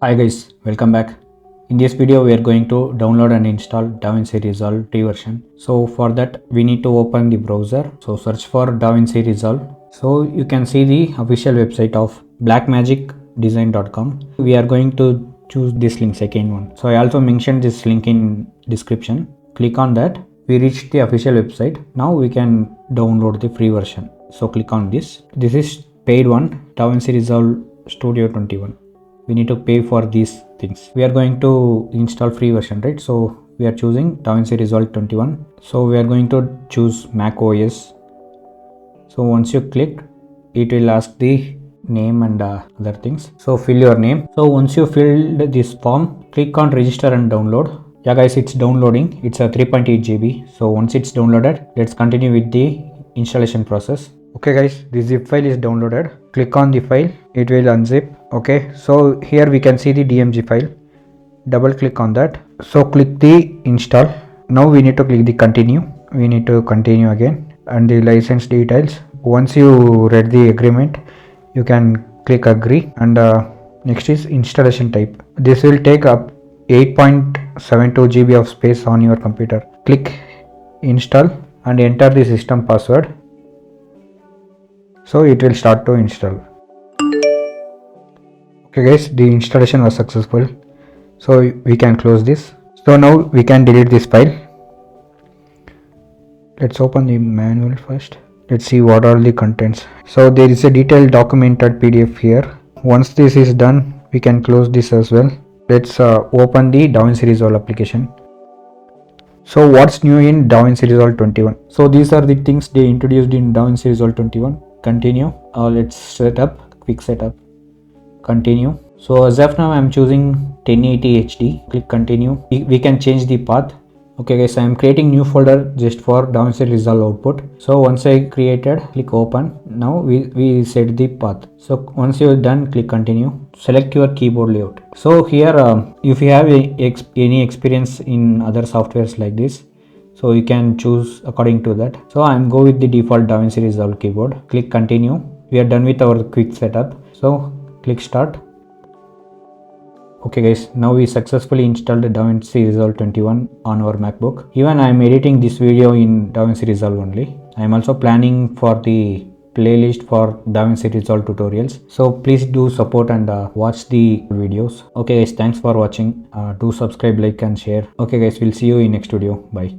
Hi guys, welcome back. In this video we are going to download and install DaVinci Resolve free version. So for that we need to open the browser. So search for DaVinci Resolve. So you can see the official website of blackmagicdesign.com. We are going to choose this link, second one. So I also mentioned this link in description. Click on that. We reached the official website. Now we can download the free version. So click on this. This is paid one, DaVinci Resolve Studio 21. We need to pay for these things. We are going to install free version, right? So we are choosing DaVinci Resolve 21. So we are going to choose Mac OS. So once you click, it will ask the name and other things. So fill your name. So once you filled this form, click on register and download. Yeah guys, it's downloading. It's a 3.8 GB. So once it's downloaded, let's continue with the installation process. Okay guys, the zip file is downloaded. Click on the file, it will unzip. Okay, so here we can see the DMG file. Double click on that. So click the install. Now we need to click the continue. We need to continue again, and the license details. Once you read the agreement, you can click agree, and next is installation type. This will take up 8.72 GB of space on your computer. Click install and enter the system password. So it will start to install. Okay guys, the installation was successful. So we can close this. So now we can delete this file. Let's open the manual first. Let's see what are the contents. So there is a detailed documented PDF here. Once this is done, we can close this as well. Let's open the DaVinci Resolve application. So what's new in DaVinci Resolve 21? So these are the things they introduced in DaVinci Resolve 21. Continue. Let's set up, quick setup. Continue. So as of now I'm choosing 1080 HD. Click continue. We can change the path. Okay guys, I am creating new folder just for DaVinci Resolve output. So once I created, click open. Now we set the path. So once you're done, click continue. Select your keyboard layout. So here if you have any experience in other softwares like this, so you can choose according to that. So I'm go with the default DaVinci Resolve keyboard. Click continue. We are done with our quick setup. So click start. Okay guys, now we successfully installed DaVinci Resolve 21 on our MacBook. Even I am editing this video in DaVinci Resolve only. I am also planning for the playlist for DaVinci Resolve tutorials. So please do support and watch the videos. Okay guys, thanks for watching. Do subscribe, like and share. Okay guys, we'll see you in next video. Bye.